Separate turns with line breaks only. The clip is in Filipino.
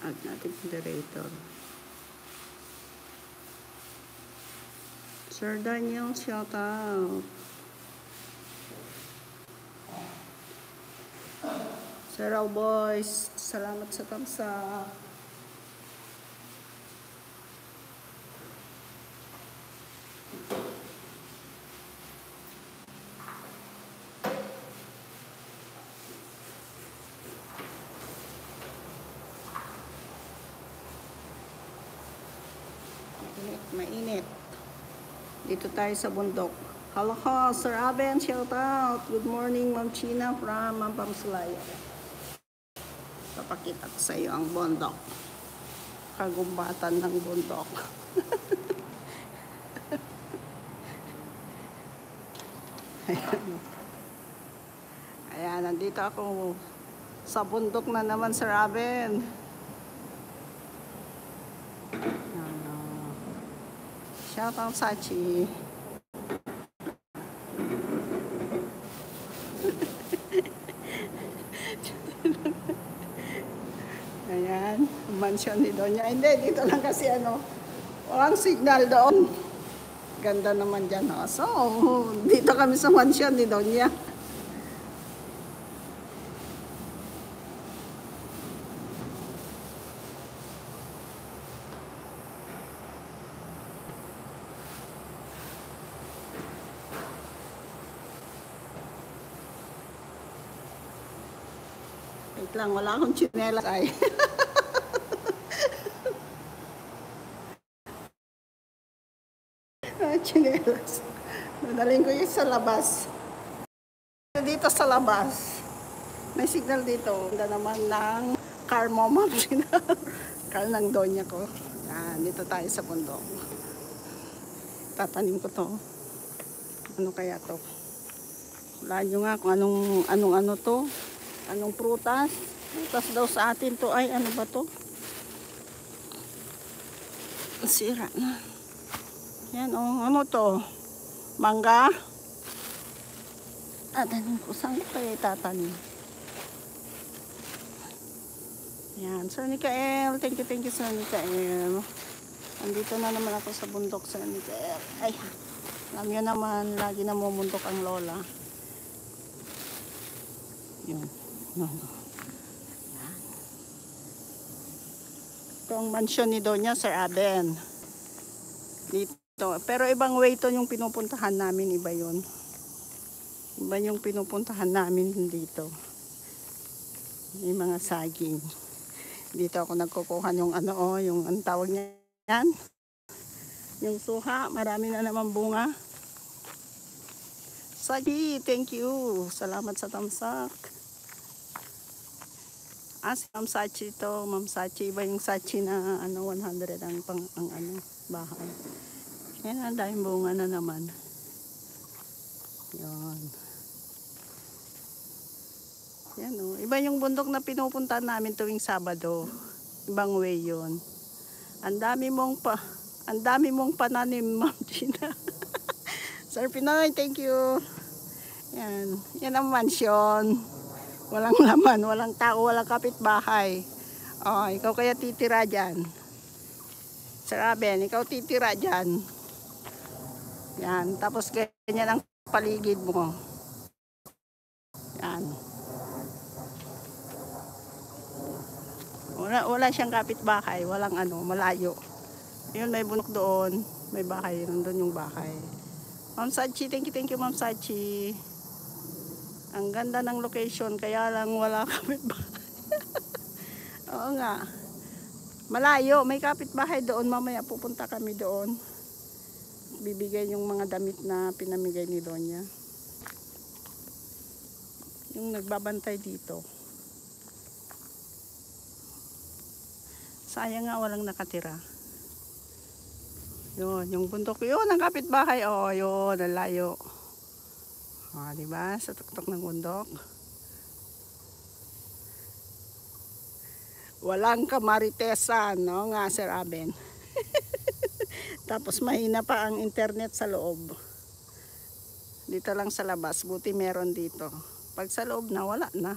Add natin moderator. Sir Daniel, shout out. Sir Al Boys, salamat sa tamsa. Mainit. Dito tayo sa bundok. Hello, Sir Aben, shout out. Good morning, Ma'am China from Mampamsulaya. Papakita ko sa iyo ang bundok. Kagumbatan ng bundok. Ayan, nandito ako sa bundok na naman, Sir Aben. Shout out Sachi. Ayan, mansion ni Donya. Hindi, dito lang kasi walang signal doon. Ganda naman dyan. So, dito kami sa mansion ni Donya. Wait lang, wala akong tsinelas ay. Tsinelas. Nadaling ko yun sa labas. Dito sa labas. May signal dito. Ganda naman ng car mo, Ma'am China. Car ng Donya ko. Dito tayo sa bundok. Tatanim ko to. Ano kaya to? Wala nyo nga kung anong to. Anong prutas? Prutas daw sa atin to ay ano ba to? Sira na. Yan ano to? Mangga? Tatanim ko. Saan ko kaya itatanim? Yan. Sir Mikael. Thank you Sir Mikael. Andito na naman ako sa bundok, Sir Mikael. Ay, alam nyo naman, lagi na mumundok ang lola. Yun. Ito ang mansion ni Donya, Sir Aben. Dito. Pero ibang way to yung pinupuntahan namin. Iba yun. Iba yung pinupuntahan namin dito. Yung mga saging. Dito ako nagkukuha yung yung ang tawag niya yan. Yung suha. Marami na naman bunga. Sagi, thank you. Salamat sa tamsak. Si Ma'am Sachi to. Ma'am Sachi, iba yung Sachi na 100 ang bahay. Yan, ang daming bunga na naman. Yan. Yan iba yung bundok na pinupuntahan namin tuwing Sabado. Ibang way yun. Ang dami mong pananim, Ma'am Gina. Sir Pinoy, thank you. Yan. Yan ang mansion. Walang laman, walang tao, walang kapitbahay. Ikaw kaya titira dyan. Sir Aben, ikaw titira dyan. Yan, tapos ganyan ang paligid mo. Yan. Wala siyang kapitbahay, walang malayo. Yun, may bunok doon, may bahay, nandun yung bahay. Ma'am Sachi, thank you Ma'am Sachi. Ang ganda ng location, kaya lang wala kapitbahay. Oo nga. Malayo, may kapitbahay doon. Mamaya pupunta kami doon. Bibigay yung mga damit na pinamigay ni Donya. Yung nagbabantay dito. Sayang nga walang nakatira. Yun, yung bundok yun, ang kapitbahay. Yun, ang layo. Diba? Sa tuktok ng bundok. Walang kamaritesan, nga, Sir Aben. Tapos mahina pa ang internet sa loob. Dito lang sa labas, buti meron dito. Pag sa loob na, wala na.